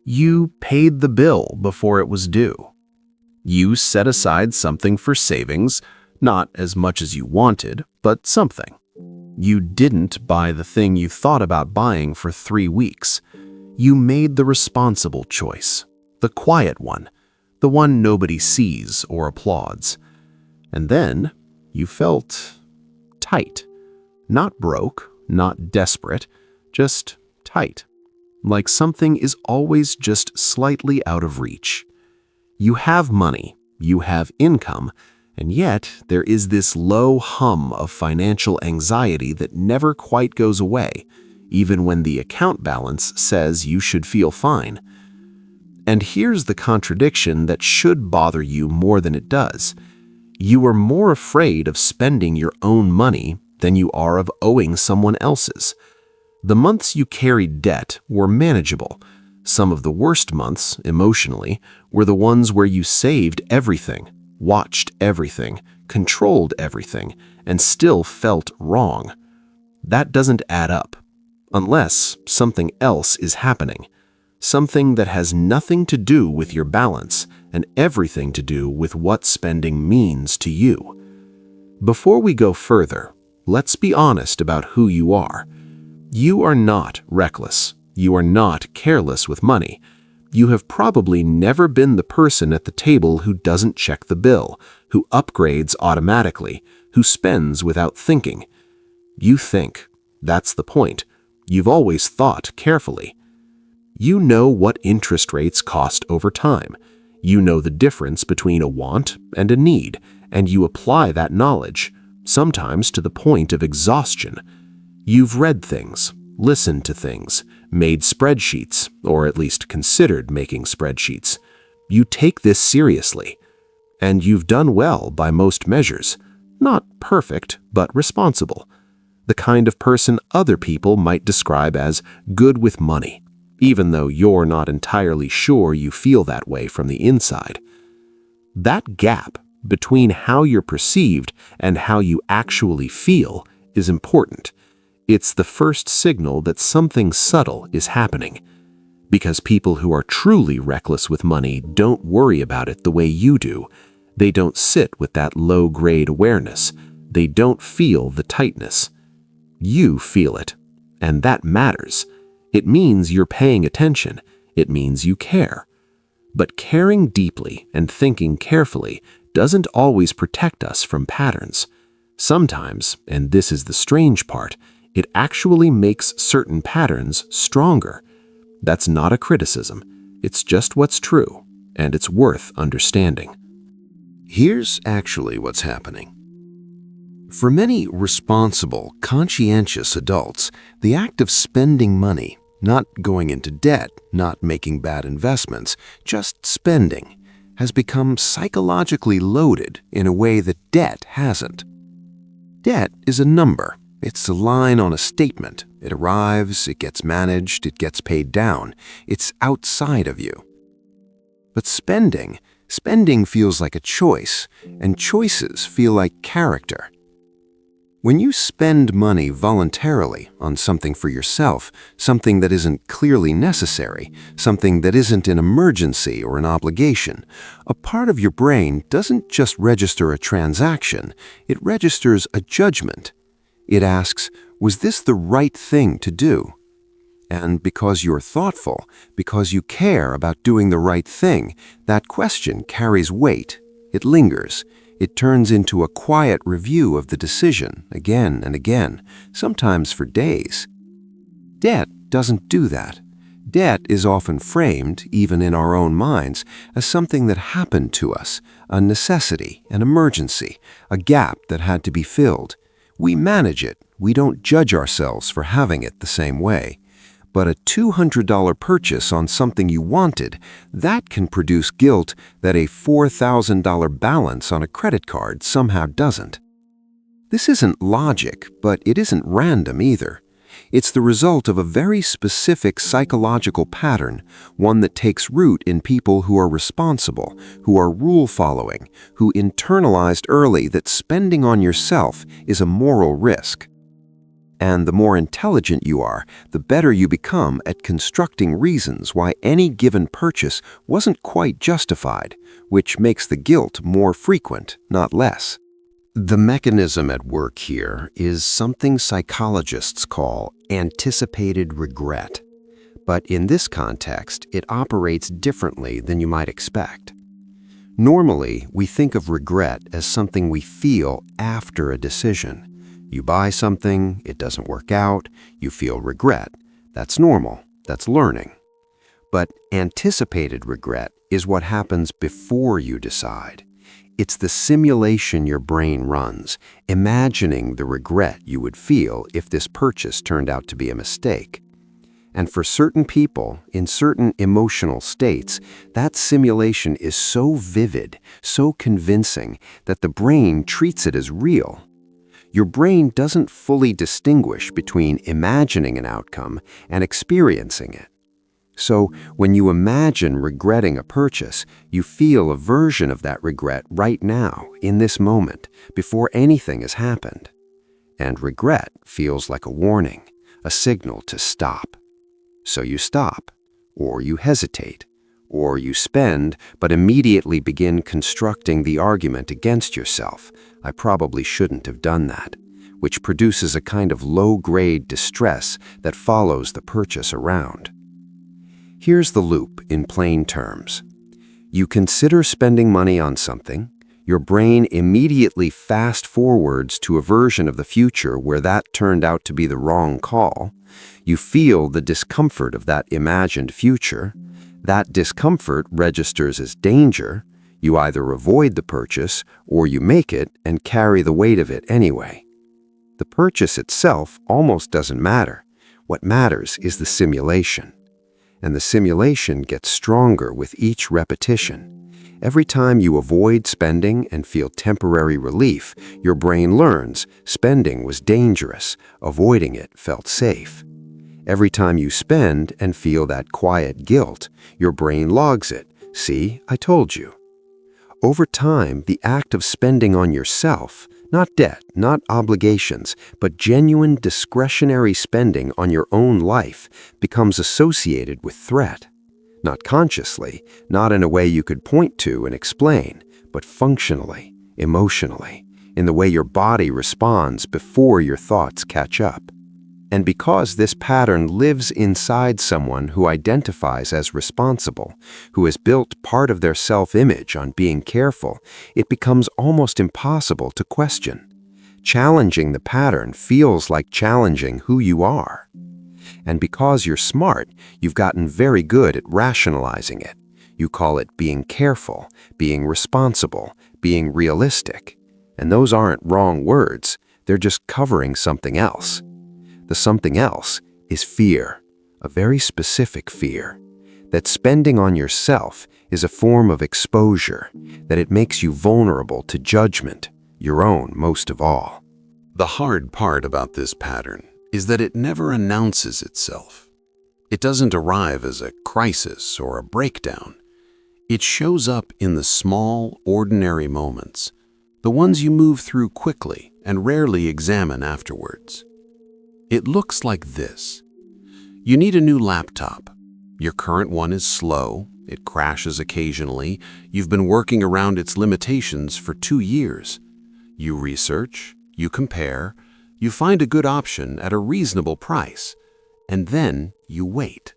You paid the bill before it was due. You set aside something for savings, not as much as you wanted, but something. You didn't buy the thing you thought about buying for 3 weeks. You made the responsible choice, the quiet one, the one nobody sees or applauds. And then you felt tight. Not broke, not desperate, just tight. Like something is always just slightly out of reach. You have money, you have income, and yet there is this low hum of financial anxiety that never quite goes away, even when the account balance says you should feel fine. And here's the contradiction that should bother you more than it does. You are more afraid of spending your own money than you are of owing someone else's. The months you carried debt were manageable. Some of the worst months, emotionally, were the ones where you saved everything, watched everything, controlled everything, and still felt wrong. That doesn't add up, unless something else is happening. Something that has nothing to do with your balance and everything to do with what spending means to you. Before we go further, let's be honest about who you are. You are not reckless. You are not careless with money. You have probably never been the person at the table who doesn't check the bill, who upgrades automatically, who spends without thinking. You think. That's the point. You've always thought carefully. You know what interest rates cost over time. You know the difference between a want and a need, and you apply that knowledge, sometimes to the point of exhaustion. You've read things, listened to things, made spreadsheets, or at least considered making spreadsheets. You take this seriously. And you've done well by most measures. Not perfect, but responsible. The kind of person other people might describe as good with money, even though you're not entirely sure you feel that way from the inside. That gap between how you're perceived and how you actually feel is important. It's the first signal that something subtle is happening. Because people who are truly reckless with money don't worry about it the way you do. They don't sit with that low-grade awareness. They don't feel the tightness. You feel it, and that matters. It means you're paying attention. It means you care. But caring deeply and thinking carefully doesn't always protect us from patterns. Sometimes, and this is the strange part, it actually makes certain patterns stronger. That's not a criticism. It's just what's true, and it's worth understanding. Here's actually what's happening. For many responsible, conscientious adults, the act of spending money, not going into debt, not making bad investments, just spending, has become psychologically loaded in a way that debt hasn't. Debt is a number. It's a line on a statement. It arrives, it gets managed, it gets paid down. It's outside of you. But spending feels like a choice, and choices feel like character. When you spend money voluntarily on something for yourself, something that isn't clearly necessary, something that isn't an emergency or an obligation, a part of your brain doesn't just register a transaction, it registers a judgment. It asks, was this the right thing to do? And because you're thoughtful, because you care about doing the right thing, that question carries weight. It lingers. It turns into a quiet review of the decision again and again, sometimes for days. Debt doesn't do that. Debt is often framed, even in our own minds, as something that happened to us, a necessity, an emergency, a gap that had to be filled. We manage it. We don't judge ourselves for having it the same way. But a $200 purchase on something you wanted, that can produce guilt that a $4,000 balance on a credit card somehow doesn't. This isn't logic, but it isn't random either. It's the result of a very specific psychological pattern, one that takes root in people who are responsible, who are rule-following, who internalized early that spending on yourself is a moral risk. And the more intelligent you are, the better you become at constructing reasons why any given purchase wasn't quite justified, which makes the guilt more frequent, not less. The mechanism at work here is something psychologists call anticipated regret. But in this context, it operates differently than you might expect. Normally, we think of regret as something we feel after a decision. You buy something, it doesn't work out, you feel regret. That's normal, that's learning. But anticipated regret is what happens before you decide. It's the simulation your brain runs, imagining the regret you would feel if this purchase turned out to be a mistake. And for certain people, in certain emotional states, that simulation is so vivid, so convincing, that the brain treats it as real. Your brain doesn't fully distinguish between imagining an outcome and experiencing it. So, when you imagine regretting a purchase, you feel a version of that regret right now, in this moment, before anything has happened. And regret feels like a warning, a signal to stop. So you stop, or you hesitate, or you spend, but immediately begin constructing the argument against yourself, I probably shouldn't have done that, which produces a kind of low-grade distress that follows the purchase around. Here's the loop in plain terms. You consider spending money on something, your brain immediately fast-forwards to a version of the future where that turned out to be the wrong call. You feel the discomfort of that imagined future. That discomfort registers as danger. You either avoid the purchase or you make it and carry the weight of it anyway. The purchase itself almost doesn't matter. What matters is the simulation. And the simulation gets stronger with each repetition. Every time you avoid spending and feel temporary relief, your brain learns spending was dangerous, avoiding it felt safe. Every time you spend and feel that quiet guilt, your brain logs it. See, I told you. Over time, the act of spending on yourself, not debt, not obligations, but genuine discretionary spending on your own life, becomes associated with threat. Not consciously, not in a way you could point to and explain, but functionally, emotionally, in the way your body responds before your thoughts catch up. And because this pattern lives inside someone who identifies as responsible, who has built part of their self-image on being careful, it becomes almost impossible to question. Challenging the pattern feels like challenging who you are. And because you're smart, you've gotten very good at rationalizing it. You call it being careful, being responsible, being realistic. And those aren't wrong words, they're just covering something else. The something else is fear, a very specific fear. That spending on yourself is a form of exposure, that it makes you vulnerable to judgment, your own most of all. The hard part about this pattern is that it never announces itself. It doesn't arrive as a crisis or a breakdown. It shows up in the small, ordinary moments, the ones you move through quickly and rarely examine afterwards. It looks like this. You need a new laptop. Your current one is slow, it crashes occasionally, you've been working around its limitations for 2 years. You research, you compare, you find a good option at a reasonable price, and then you wait.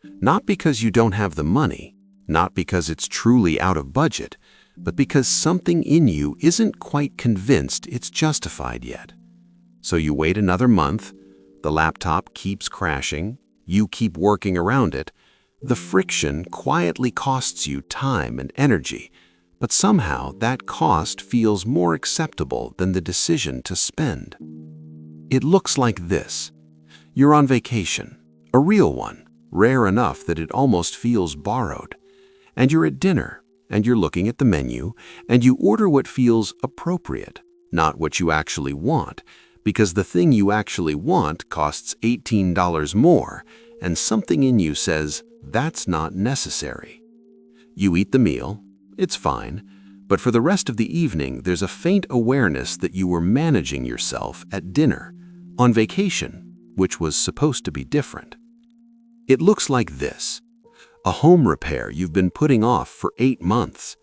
Not because you don't have the money, not because it's truly out of budget, but because something in you isn't quite convinced it's justified yet. So you wait another month, the laptop keeps crashing, you keep working around it. The friction quietly costs you time and energy, but somehow that cost feels more acceptable than the decision to spend. It looks like this. You're on vacation, a real one, rare enough that it almost feels borrowed. And you're at dinner, and you're looking at the menu, and you order what feels appropriate, not what you actually want, because the thing you actually want costs $18 more, and something in you says, that's not necessary. You eat the meal, it's fine, but for the rest of the evening there's a faint awareness that you were managing yourself at dinner, On vacation, which was supposed to be different. It looks like this: a home repair you've been putting off for 8 months,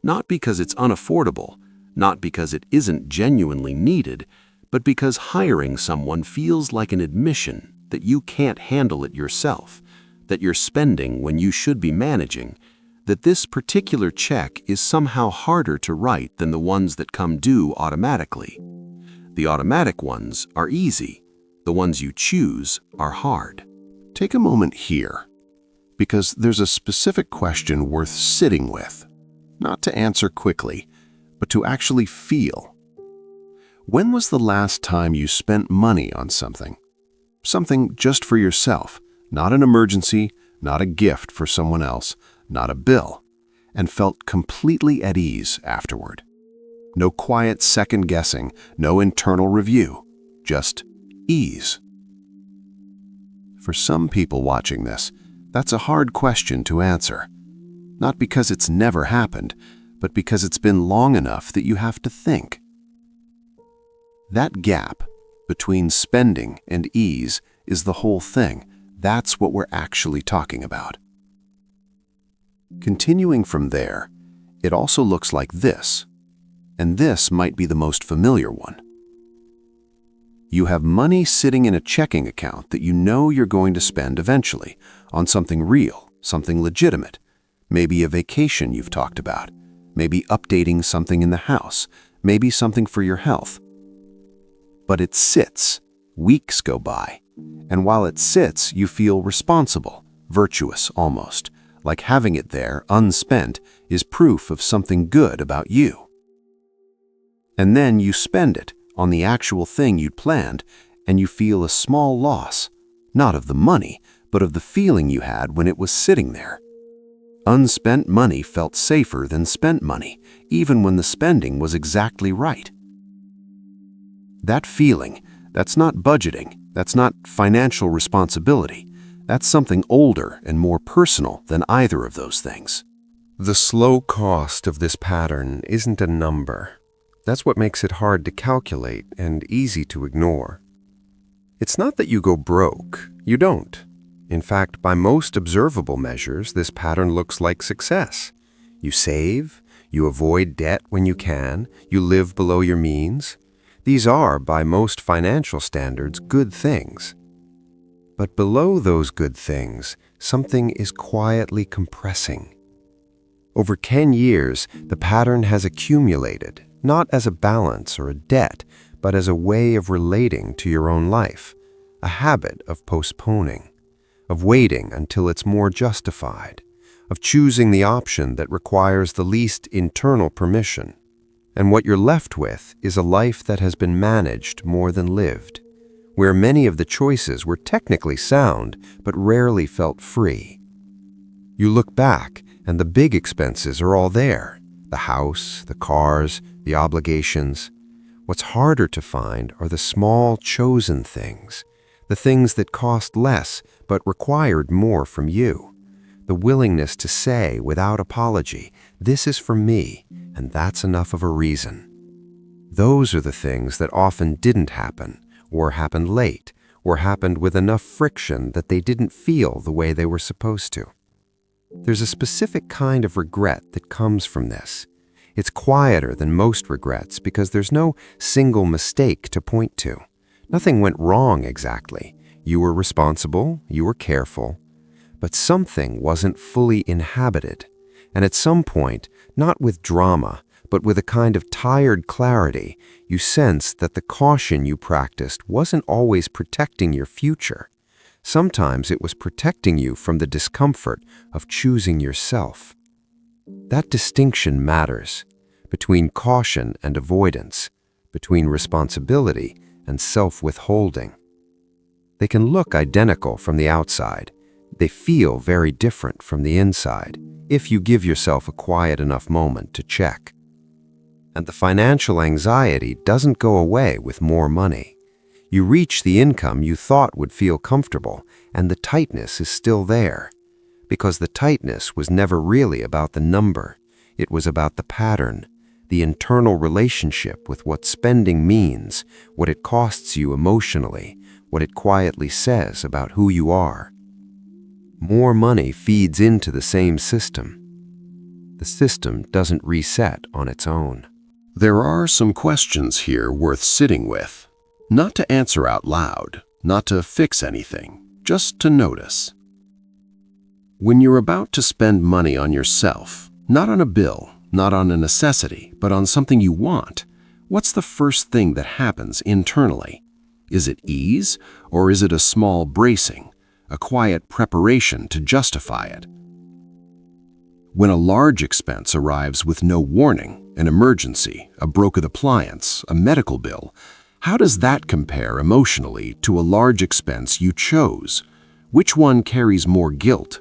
not because it's unaffordable, not because it isn't genuinely needed, but because hiring someone feels like an admission that you can't handle it yourself, that you're spending when you should be managing, that this particular check is somehow harder to write than the ones that come due automatically. The automatic ones are easy. The ones you choose are hard. Take a moment here, because there's a specific question worth sitting with, not to answer quickly, but to actually feel. When was the last time you spent money on something? Something just for yourself, not an emergency, not a gift for someone else, not a bill, and felt completely at ease afterward. No quiet second-guessing, no internal review, just ease. For some people watching this, that's a hard question to answer. Not because it's never happened, but because it's been long enough that you have to think. That gap between spending and ease is the whole thing. That's what we're actually talking about. Continuing from there, it also looks like this, and this might be the most familiar one. You have money sitting in a checking account that you know you're going to spend eventually on something real, something legitimate, maybe a vacation you've talked about, maybe updating something in the house, maybe something for your health. But it sits, weeks go by, and while it sits, you feel responsible, virtuous almost, like having it there, unspent, is proof of something good about you. And then you spend it on the actual thing you'd planned, and you feel a small loss, not of the money, but of the feeling you had when it was sitting there. Unspent money felt safer than spent money, even when the spending was exactly right. That feeling, that's not budgeting, that's not financial responsibility. That's something older and more personal than either of those things. The slow cost of this pattern isn't a number. That's what makes it hard to calculate and easy to ignore. It's not that you go broke. You don't. In fact, by most observable measures, this pattern looks like success. You save, you avoid debt when you can, you live below your means. These are, by most financial standards, good things. But below those good things, something is quietly compressing. Over 10 years, the pattern has accumulated, not as a balance or a debt, but as a way of relating to your own life, a habit of postponing, of waiting until it's more justified, of choosing the option that requires the least internal permission. And what you're left with is a life that has been managed more than lived, where many of the choices were technically sound but rarely felt free. You look back, and the big expenses are all there: the house, the cars, the obligations. What's harder to find are the small, chosen things, the things that cost less but required more from you. The willingness to say without apology, "This is for me, and that's enough of a reason." Those are the things that often didn't happen, or happened late, or happened with enough friction that they didn't feel the way they were supposed to. There's a specific kind of regret that comes from this. It's quieter than most regrets because there's no single mistake to point to. Nothing went wrong exactly. You were responsible, you were careful, but something wasn't fully inhabited. And at some point, not with drama, but with a kind of tired clarity, you sensed that the caution you practiced wasn't always protecting your future. Sometimes it was protecting you from the discomfort of choosing yourself. That distinction matters, between caution and avoidance, between responsibility and self-withholding. They can look identical from the outside. They feel very different from the inside, if you give yourself a quiet enough moment to check. And the financial anxiety doesn't go away with more money. You reach the income you thought would feel comfortable, and the tightness is still there. Because the tightness was never really about the number. It was about the pattern. the internal relationship with what spending means, what it costs you emotionally, what it quietly says about who you are. More money feeds into the same system. The system doesn't reset on its own. There are some questions here worth sitting with. Not to answer out loud, not to fix anything, just to notice. When you're about to spend money on yourself, not on a bill, not on a necessity, but on something you want, what's the first thing that happens internally? Is it ease, or is it a small bracing, a quiet preparation to justify it? When a large expense arrives with no warning, an emergency, a broken appliance, a medical bill, how does that compare emotionally to a large expense you chose? Which one carries more guilt?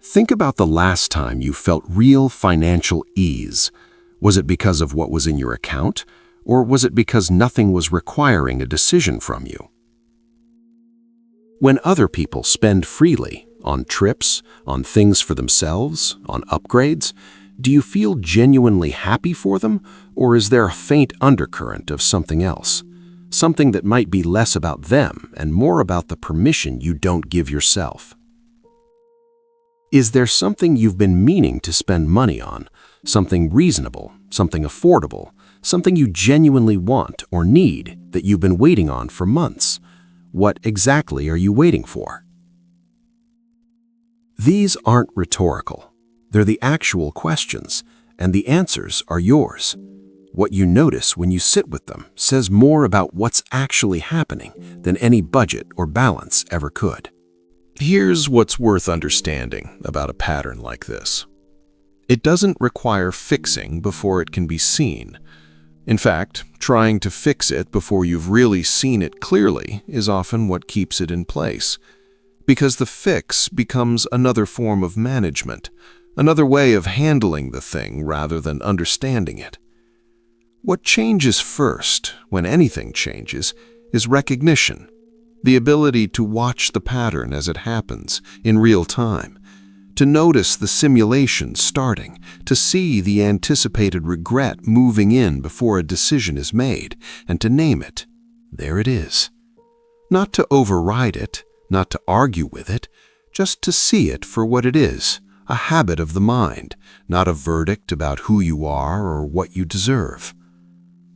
Think about the last time you felt real financial ease. Was it because of what was in your account, or was it because nothing was requiring a decision from you? When other people spend freely, on trips, on things for themselves, on upgrades, do you feel genuinely happy for them, or is there a faint undercurrent of something else? Something that might be less about them and more about the permission you don't give yourself? Is there something you've been meaning to spend money on? Something reasonable, something affordable, something you genuinely want or need that you've been waiting on for months? What exactly are you waiting for? These aren't rhetorical. They're the actual questions, and the answers are yours. What you notice when you sit with them says more about what's actually happening than any budget or balance ever could. Here's what's worth understanding about a pattern like this. It doesn't require fixing before it can be seen. In fact, trying to fix it before you've really seen it clearly is often what keeps it in place. Because the fix becomes another form of management, another way of handling the thing rather than understanding it. What changes first, when anything changes, is recognition, the ability to watch the pattern as it happens in real time, to notice the simulation starting, to see the anticipated regret moving in before a decision is made, and to name it. There it is. Not to override it, not to argue with it, just to see it for what it is, a habit of the mind, not a verdict about who you are or what you deserve.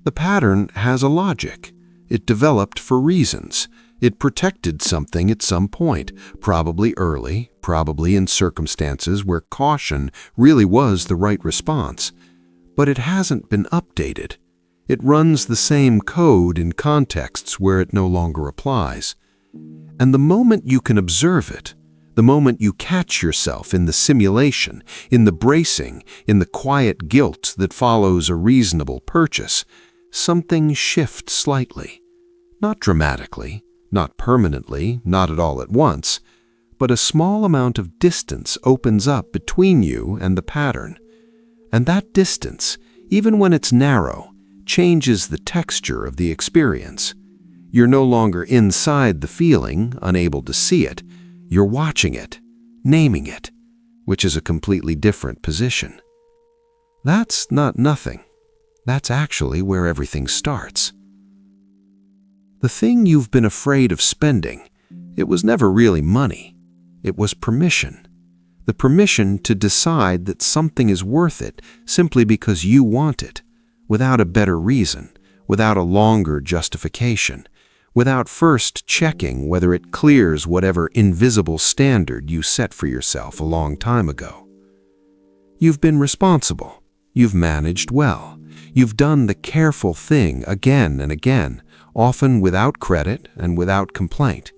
The pattern has a logic. It developed for reasons. It protected something at some point, probably early, probably in circumstances where caution really was the right response. But it hasn't been updated. It runs the same code in contexts where it no longer applies. And the moment you can observe it, the moment you catch yourself in the simulation, in the bracing, in the quiet guilt that follows a reasonable purchase, something shifts slightly. Not dramatically, not permanently, not at all at once, but a small amount of distance opens up between you and the pattern. And that distance, even when it's narrow, changes the texture of the experience. You're no longer inside the feeling, unable to see it. You're watching it, naming it, which is a completely different position. That's not nothing. That's actually where everything starts. The thing you've been afraid of spending, it was never really money. It was permission. The permission to decide that something is worth it simply because you want it, without a better reason, without a longer justification, without first checking whether it clears whatever invisible standard you set for yourself a long time ago. You've been responsible. You've managed well. You've done the careful thing again and again, often without credit and without complaint.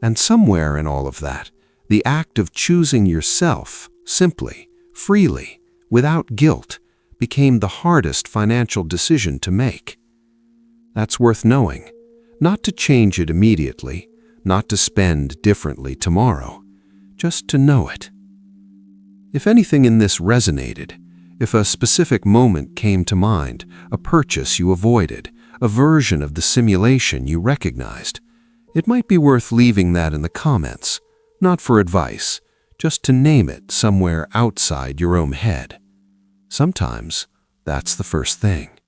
And somewhere in all of that, the act of choosing yourself, simply, freely, without guilt, became the hardest financial decision to make. That's worth knowing. Not to change it immediately, not to spend differently tomorrow, just to know it. If anything in this resonated, if a specific moment came to mind, a purchase you avoided, a version of the simulation you recognized, it might be worth leaving that in the comments, not for advice, just to name it somewhere outside your own head. Sometimes that's the first thing.